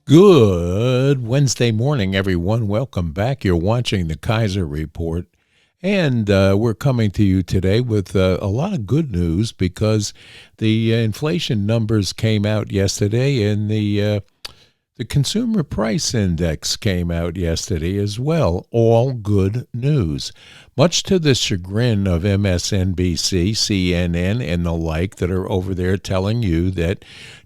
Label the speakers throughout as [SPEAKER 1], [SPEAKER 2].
[SPEAKER 1] Good Wednesday morning, everyone. Welcome back. You're watching the Kaiser Report. And we're coming to you today with a lot of good news because the inflation numbers came out yesterday and the consumer price index came out yesterday as well. All good news. Much to the chagrin of MSNBC, CNN, and the like that are over there telling you that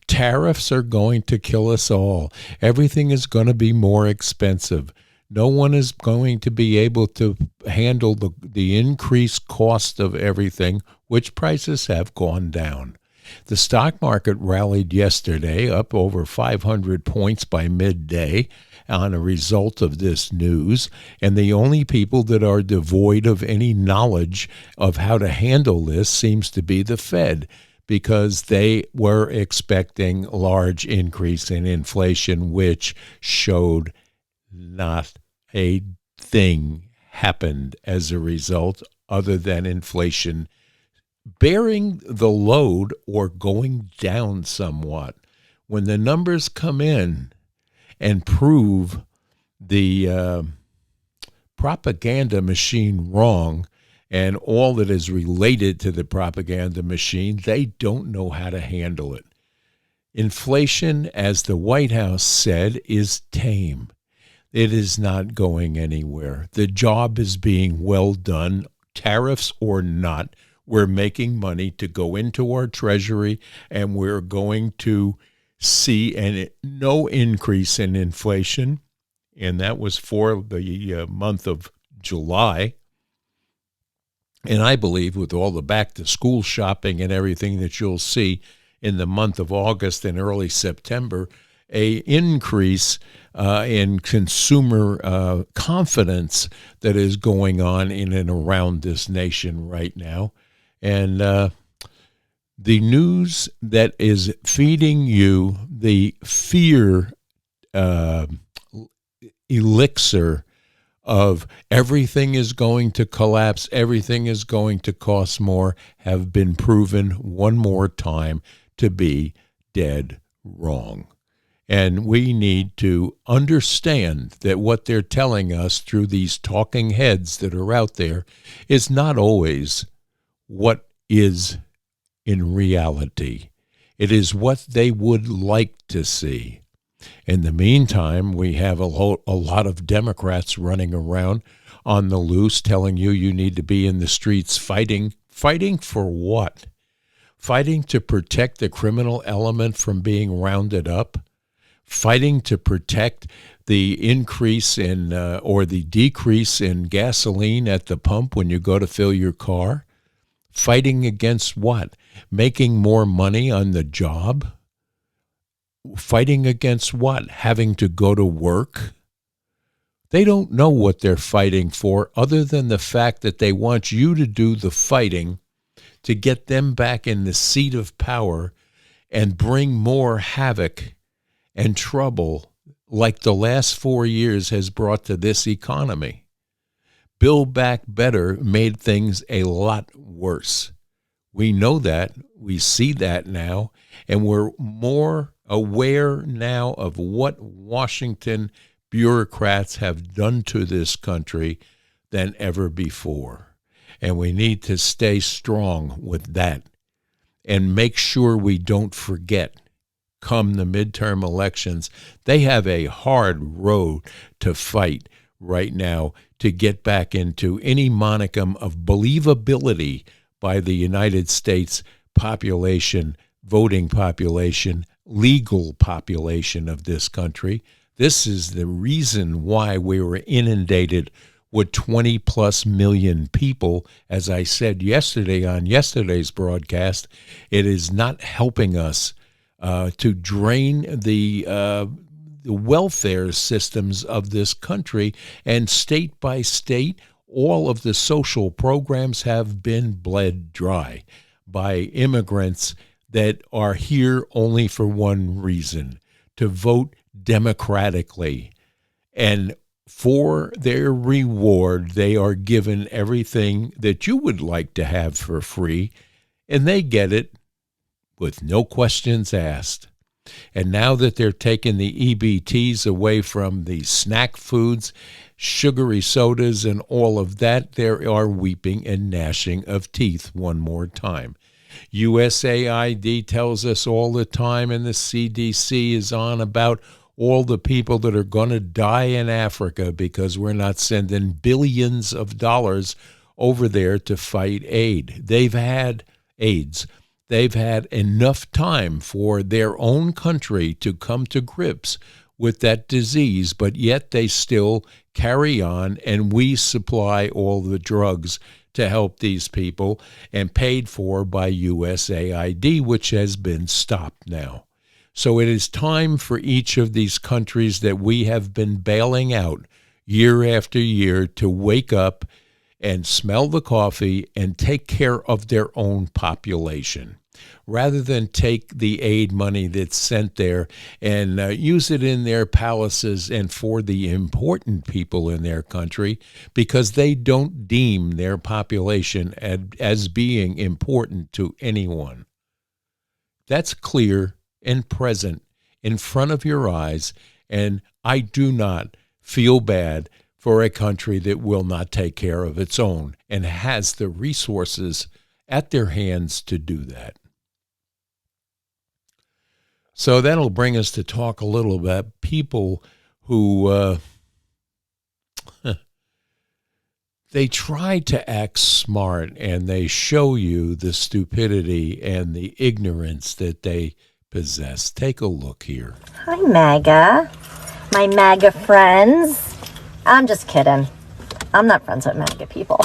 [SPEAKER 1] tariffs are going to kill us all. Everything is going to be more expensive. No one is going to be able to handle the increased cost of everything, which prices have gone down. The stock market rallied yesterday up over 500 points by midday on a result of this news, and the only people that are devoid of any knowledge of how to handle this seems to be the Fed, because they were expecting large increase in inflation, which showed not a thing happened as a result other than inflation bearing the load or going down somewhat. When the numbers come in and prove the propaganda machine wrong and all that is related to the propaganda machine, they don't know how to handle it. Inflation, as the White House said, is tame. It is not going anywhere. The job is being well done, tariffs or not. We're making money to go into our treasury, and we're going to see no increase in inflation, and that was for the month of July. And I believe with all the back-to-school shopping and everything that you'll see in the month of August and early September, a increase in consumer confidence that is going on in and around this nation right now. And the news that is feeding you the fear elixir of everything is going to collapse, everything is going to cost more, have been proven one more time to be dead wrong. And we need to understand that what they're telling us through these talking heads that are out there is not always what is in reality. It is what they would like to see. In the meantime, we have a lot of Democrats running around on the loose telling you need to be in the streets fighting. Fighting for what? Fighting to protect the criminal element from being rounded up? Fighting to protect the increase in or the decrease in gasoline at the pump when you go to fill your car? Fighting against what? Making more money on the job? Fighting against what? Having to go to work? They don't know what they're fighting for other than the fact that they want you to do the fighting to get them back in the seat of power and bring more havoc and trouble like the last 4 years has brought to this economy. Build Back Better made things a lot worse. We know that. We see that now. And we're more aware now of what Washington bureaucrats have done to this country than ever before. And we need to stay strong with that and make sure we don't forget, come the midterm elections, they have a hard road to fight right now to get back into any monicum of believability by the United States population, voting population, legal population of this country. This is the reason why we were inundated with 20 plus million people. As I said yesterday on yesterday's broadcast, it is not helping us to drain the welfare systems of this country, and state by state, all of the social programs have been bled dry by immigrants that are here only for one reason, to vote democratically. And for their reward, they are given everything that you would like to have for free, and they get it with no questions asked. And now that they're taking the EBTs away from the snack foods, sugary sodas, and all of that, they are weeping and gnashing of teeth one more time. USAID tells us all the time, and the CDC is on about all the people that are going to die in Africa because we're not sending billions of dollars over there to fight AIDS. They've had enough time for their own country to come to grips with that disease, but yet they still carry on, and we supply all the drugs to help these people and paid for by USAID, which has been stopped now. So it is time for each of these countries that we have been bailing out year after year to wake up and smell the coffee and take care of their own population, rather than take the aid money that's sent there and use it in their palaces and for the important people in their country, because they don't deem their population as being important to anyone. That's clear and present in front of your eyes, and I do not feel bad for a country that will not take care of its own and has the resources at their hands to do that. So that'll bring us to talk a little about people who they try to act smart, and they show you the stupidity and the ignorance that they possess. Take a look here.
[SPEAKER 2] Hi, MAGA. My MAGA friends. I'm just kidding. I'm not friends with MAGA people.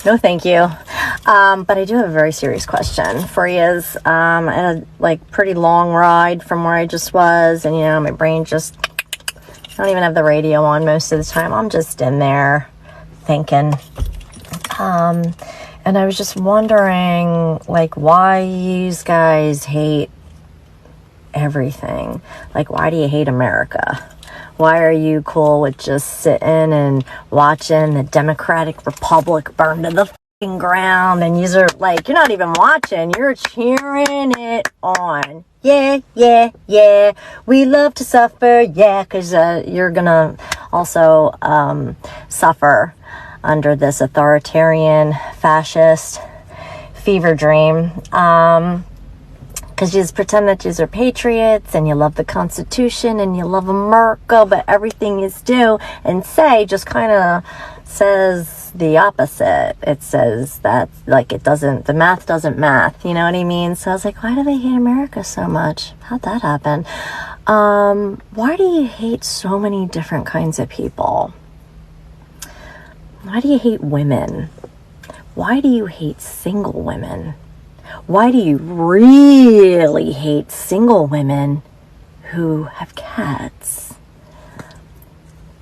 [SPEAKER 2] No, thank you. But I do have a very serious question for you. I had a pretty long ride from where I just was, and my brain just, I don't even have the radio on most of the time. I'm just in there thinking. And I was just wondering, why you guys hate everything. Why do you hate America? Why are you cool with just sitting and watching the Democratic Republic burn to the fucking ground? And you're not even watching, you're cheering it on. Yeah, yeah, yeah. We love to suffer, yeah, because you're gonna also suffer under this authoritarian fascist fever dream. Because you just pretend that you are patriots and you love the Constitution and you love America, but everything you do and say just kind of says the opposite. It says that, the math doesn't math, you know what I mean? So I was like, why do they hate America so much? How'd that happen? Why do you hate so many different kinds of people? Why do you hate women? Why do you hate single women? Why do you really hate single women who have cats?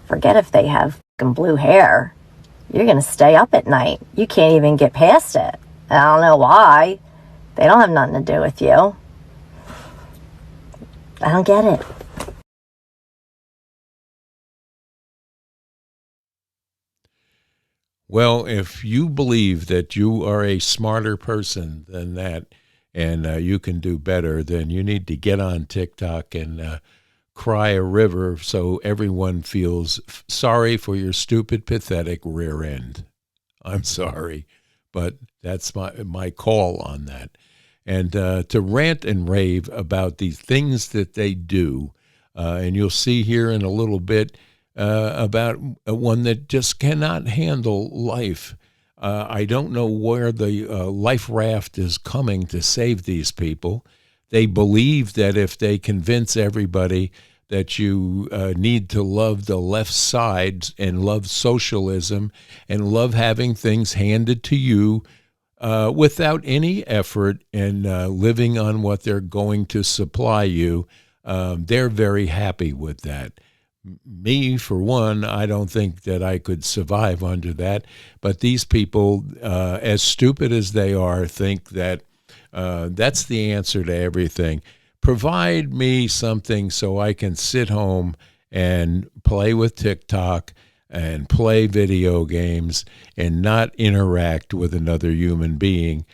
[SPEAKER 2] Forget if they have fucking blue hair. You're going to stay up at night. You can't even get past it. I don't know why. They don't have nothing to do with you. I don't get it.
[SPEAKER 1] Well, if you believe that you are a smarter person than that and you can do better, then you need to get on TikTok and cry a river so everyone feels sorry for your stupid, pathetic rear end. I'm sorry, but that's my call on that. And to rant and rave about the things that they do, and you'll see here in a little bit, about one that just cannot handle life. I don't know where the life raft is coming to save these people. They believe that if they convince everybody that you need to love the left side and love socialism and love having things handed to you without any effort and living on what they're going to supply you, they're very happy with that. Me, for one, I don't think that I could survive under that. But these people, as stupid as they are, think that that's the answer to everything. Provide me something so I can sit home and play with TikTok and play video games and not interact with another human being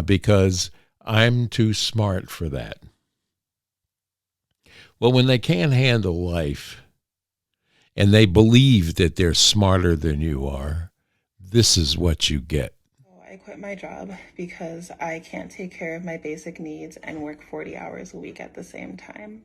[SPEAKER 1] because I'm too smart for that. Well, when they can't handle life and they believe that they're smarter than you are, this is what you get.
[SPEAKER 3] I quit my job because I can't take care of my basic needs and work 40 hours a week at the same time.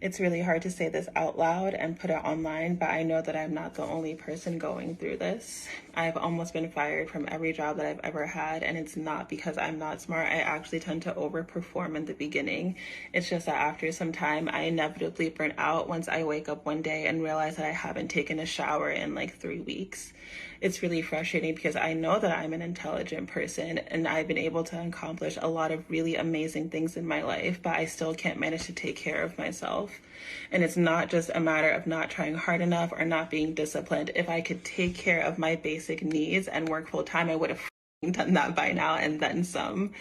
[SPEAKER 3] It's really hard to say this out loud and put it online, but I know that I'm not the only person going through this. I've almost been fired from every job that I've ever had, and it's not because I'm not smart. I actually tend to overperform in the beginning. It's just that after some time, I inevitably burn out once I wake up one day and realize that I haven't taken a shower in like 3 weeks. It's really frustrating because I know that I'm an intelligent person and I've been able to accomplish a lot of really amazing things in my life, but I still can't manage to take care of myself. And it's not just a matter of not trying hard enough or not being disciplined. If I could take care of my basic needs and work full time, I would have done that by now and then some.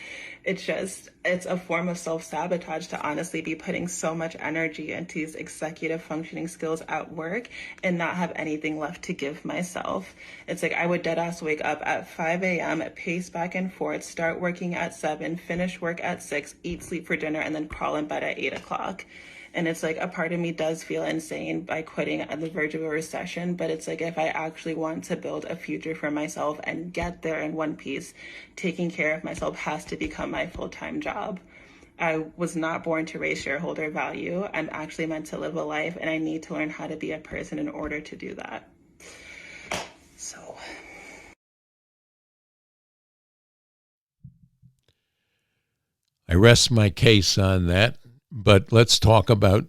[SPEAKER 3] It's a form of self-sabotage to honestly be putting so much energy into these executive functioning skills at work and not have anything left to give myself. It's like I would deadass wake up at 5 a.m., pace back and forth, start working at 7, finish work at 6, eat, sleep for dinner, and then crawl in bed at 8 o'clock. And it's like a part of me does feel insane by quitting at the verge of a recession. But it's like if I actually want to build a future for myself and get there in one piece, taking care of myself has to become my full-time job. I was not born to raise shareholder value. I'm actually meant to live a life, and I need to learn how to be a person in order to do that. So.
[SPEAKER 1] I rest my case on that. But let's talk about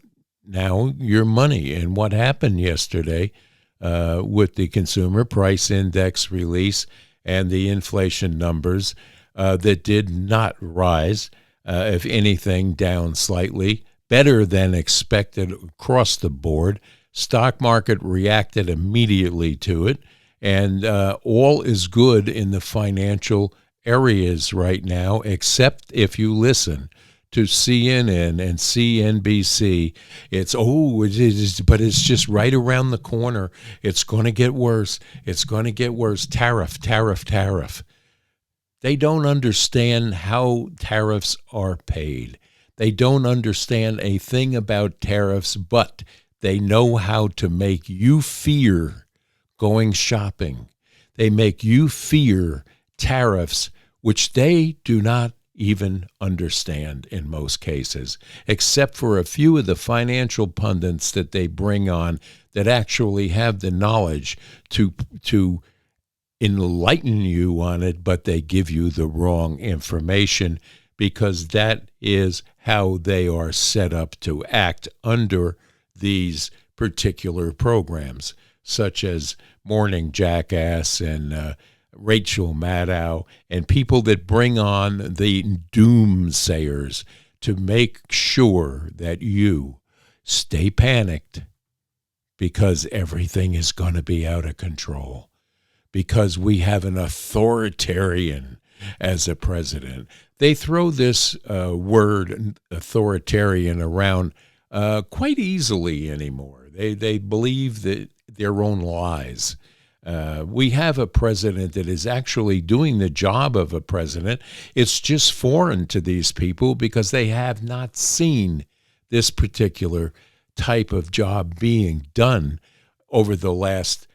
[SPEAKER 1] now your money and what happened yesterday with the consumer price index release and the inflation numbers that did not rise, if anything, down slightly, better than expected across the board. Stock market reacted immediately to it, and all is good in the financial areas right now, except if you listen to CNN and CNBC. But it's just right around the corner. It's going to get worse. It's going to get worse. Tariff. They don't understand how tariffs are paid. They don't understand a thing about tariffs, but they know how to make you fear going shopping. They make you fear tariffs, which they do not even understand in most cases, except for a few of the financial pundits that they bring on that actually have the knowledge to enlighten you on it, but they give you the wrong information because that is how they are set up to act under these particular programs, such as Morning Jackass and Rachel Maddow, and people that bring on the doomsayers to make sure that you stay panicked because everything is going to be out of control, because we have an authoritarian as a president. They throw this word authoritarian around quite easily anymore. They believe that their own lies. We have a president that is actually doing the job of a president. It's just foreign to these people because they have not seen this particular type of job being done over the last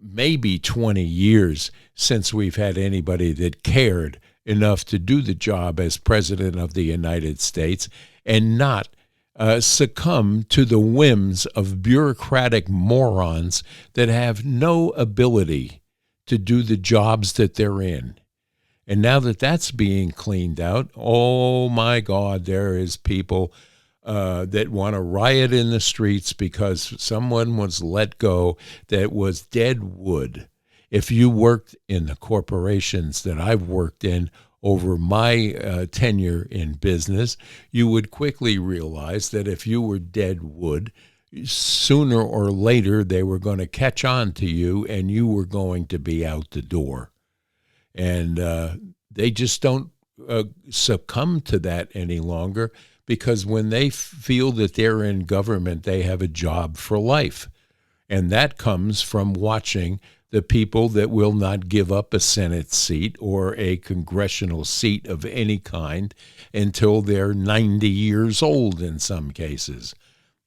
[SPEAKER 1] maybe 20 years since we've had anybody that cared enough to do the job as president of the United States and not succumb to the whims of bureaucratic morons that have no ability to do the jobs that they're in. And now that that's being cleaned out, oh my God, there is people that want to riot in the streets because someone was let go that was dead wood. If you worked in the corporations that I've worked in over my tenure in business, you would quickly realize that if you were dead wood, sooner or later they were going to catch on to you and you were going to be out the door. And they just don't succumb to that any longer because when they feel that they're in government, they have a job for life. And that comes from watching the people that will not give up a Senate seat or a congressional seat of any kind until they're 90 years old in some cases.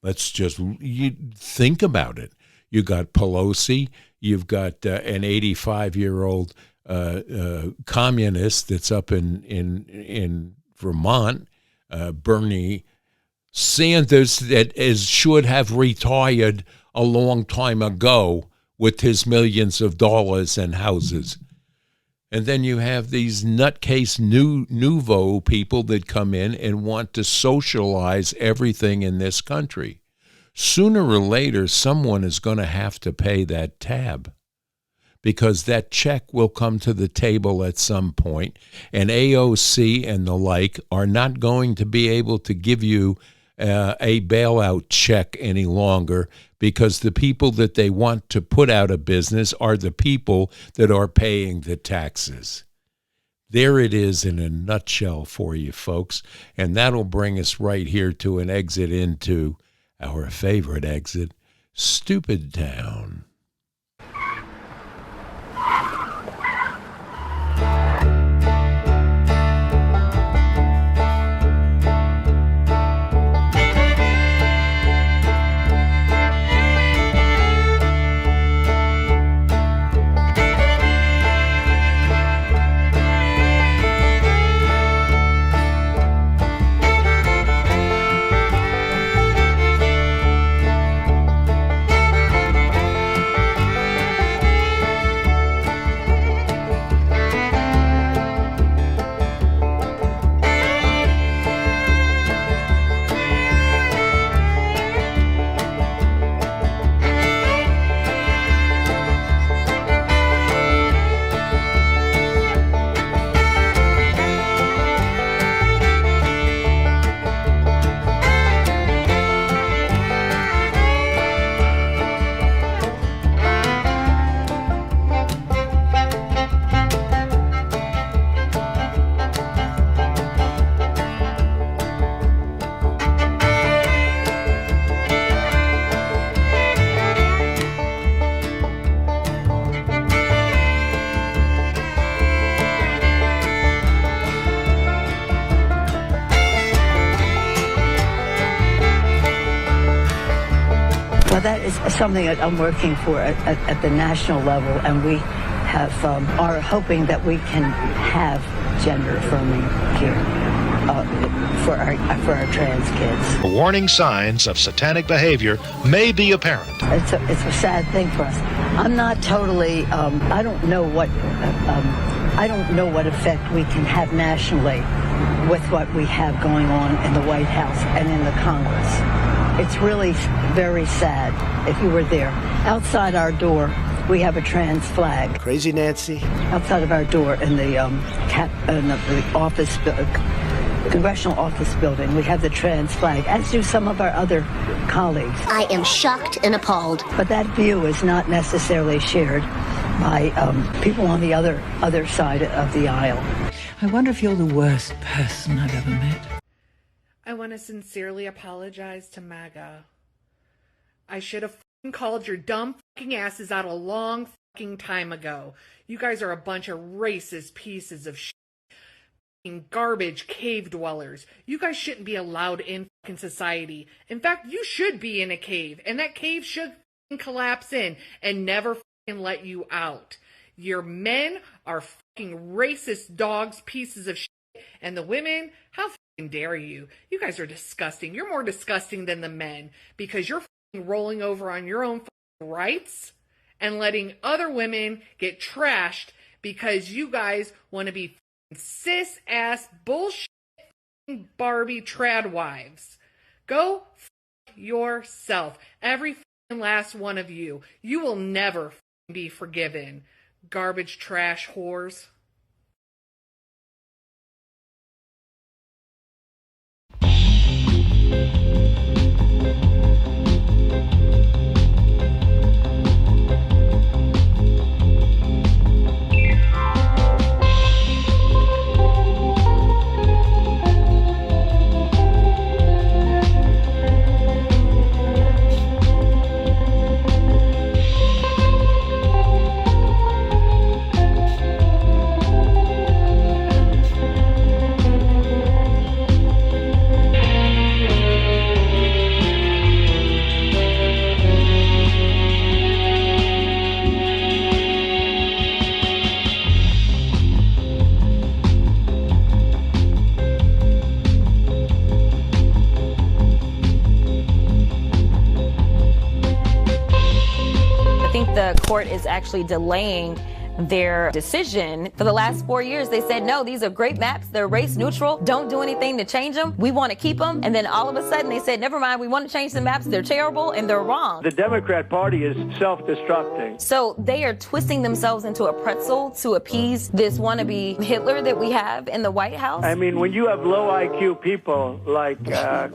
[SPEAKER 1] You think about it. You got Pelosi. You've got an 85-year-old communist that's up in Vermont, Bernie Sanders, that should have retired a long time ago with his millions of dollars and houses. And then you have these nutcase nouveau people that come in and want to socialize everything in this country. Sooner or later, someone is going to have to pay that tab, because that check will come to the table at some point, and AOC and the like are not going to be able to give you a bailout check any longer, because the people that they want to put out of business are the people that are paying the taxes. There it is in a nutshell for you folks, and that'll bring us right here to an exit into our favorite exit, Stupid Town.
[SPEAKER 4] Well, that is something that I'm working for at the national level, and we have are hoping that we can have gender affirming care for our trans kids.
[SPEAKER 5] Warning signs of satanic behavior may be apparent.
[SPEAKER 4] It's a sad thing for us. I'm not totally. I don't know what effect we can have nationally with what we have going on in the White House and in the Congress. It's really very sad. If you were there, outside our door, we have a trans flag.
[SPEAKER 6] Crazy Nancy.
[SPEAKER 4] Outside of our door in the office, congressional office building, we have the trans flag, as do some of our other colleagues.
[SPEAKER 7] I am shocked and appalled.
[SPEAKER 4] But that view is not necessarily shared by people on the other side of the aisle.
[SPEAKER 8] I wonder if you're the worst person I've ever met.
[SPEAKER 9] I want to sincerely apologize to MAGA. I should have called your dumb fucking asses out a long fucking time ago. You guys are a bunch of racist pieces of shit. Garbage cave dwellers. You guys shouldn't be allowed in fucking society. In fact, you should be in a cave, and that cave should fucking collapse in and never fucking let you out. Your men are fucking racist dogs, pieces of shit, and the women, how fucking dare you? You guys are disgusting. You're more disgusting than the men, because you're fucking rolling over on your own fucking rights and letting other women get trashed because you guys want to be cis ass bullshit Barbie trad wives. Go f yourself, every last one of you. You will never be forgiven, garbage trash whores.
[SPEAKER 6] The court is actually delaying their decision. For the last 4 years, they said, no, these are great maps. They're race neutral. Don't do anything to change them. We want to keep them. And then all of a sudden they said, never mind, we want to change the maps. They're terrible and they're wrong.
[SPEAKER 10] The Democrat Party is self-destructing.
[SPEAKER 6] So they are twisting themselves into a pretzel to appease this wannabe Hitler that we have in the White House.
[SPEAKER 10] I mean, when you have low IQ people like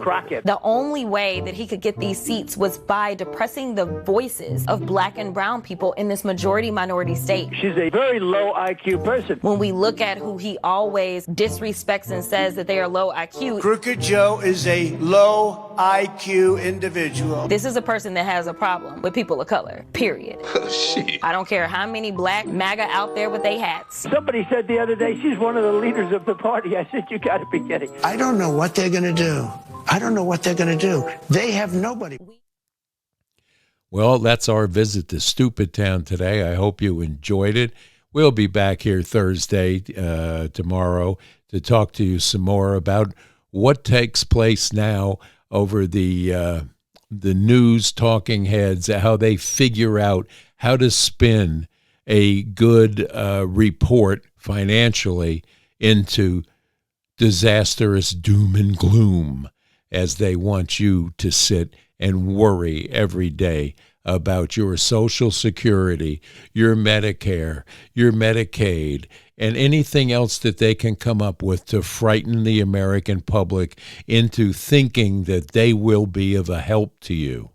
[SPEAKER 10] Crockett.
[SPEAKER 6] The only way that he could get these seats was by depressing the voices of black and brown people in this majority-minority state.
[SPEAKER 10] She's a very low IQ person.
[SPEAKER 6] When we look at who he always disrespects and says that they are low IQ.
[SPEAKER 11] Crooked Joe is a low IQ individual.
[SPEAKER 6] This is a person that has a problem with people of color, period.
[SPEAKER 11] Shit.
[SPEAKER 6] I don't care how many black MAGA out there with their hats.
[SPEAKER 10] Somebody said the other day she's one of the leaders of the party. I said, you got to be kidding.
[SPEAKER 11] I don't know what they're going to do. I don't know what they're going to do. They have nobody.
[SPEAKER 1] Well, that's our visit to Stupid Town today. I hope you enjoyed it. We'll be back here Thursday, tomorrow, to talk to you some more about what takes place now over the news talking heads, how they figure out how to spin a good report financially into disastrous doom and gloom, as they want you to sit and worry every day about your Social Security, your Medicare, your Medicaid, and anything else that they can come up with to frighten the American public into thinking that they will be of a help to you.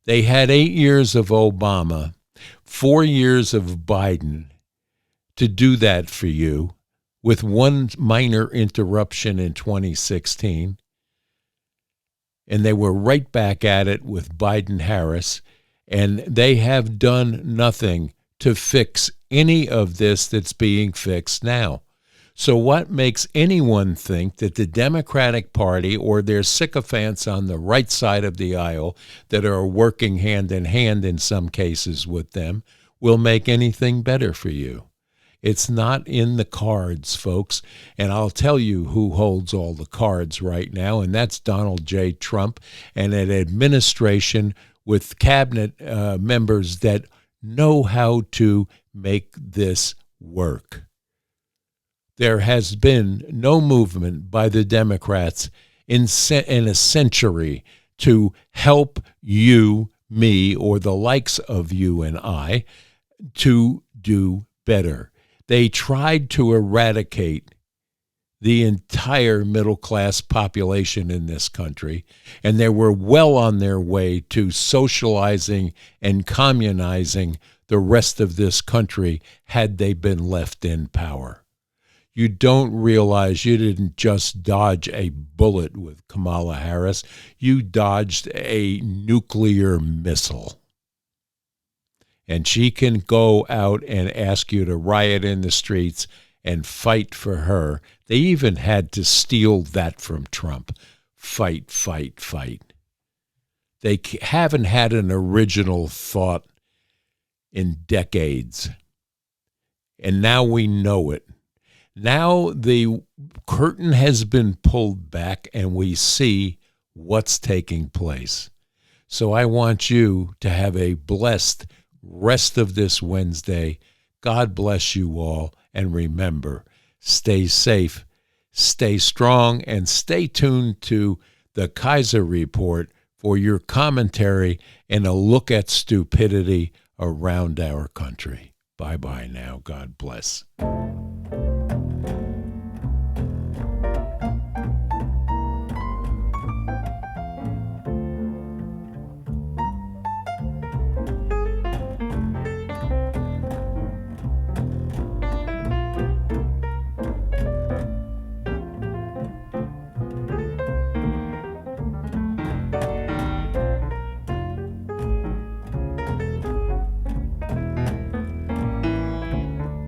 [SPEAKER 1] They had 8 years of Obama, 4 years of Biden to do that for you, with one minor interruption in 2016. And they were right back at it with Biden-Harris, and they have done nothing to fix any of this that's being fixed now. So what makes anyone think that the Democratic Party or their sycophants on the right side of the aisle that are working hand in hand in some cases with them will make anything better for you? It's not in the cards, folks. And I'll tell you who holds all the cards right now, and that's Donald J. Trump and an administration with cabinet members that know how to make this work. There has been no movement by the Democrats in a century to help you, me, or the likes of you and I to do better. They tried to eradicate the entire middle-class population in this country, and they were well on their way to socializing and communizing the rest of this country had they been left in power. You don't realize you didn't just dodge a bullet with Kamala Harris. You dodged a nuclear missile. And she can go out and ask you to riot in the streets and fight for her. They even had to steal that from Trump. Fight, fight, fight. They haven't had an original thought in decades. And now we know it. Now the curtain has been pulled back and we see what's taking place. So I want you to have a blessed rest of this Wednesday. God bless you all. And remember, stay safe, stay strong, and stay tuned to the Kaiser Report for your commentary and a look at stupidity around our country. Bye-bye now. God bless.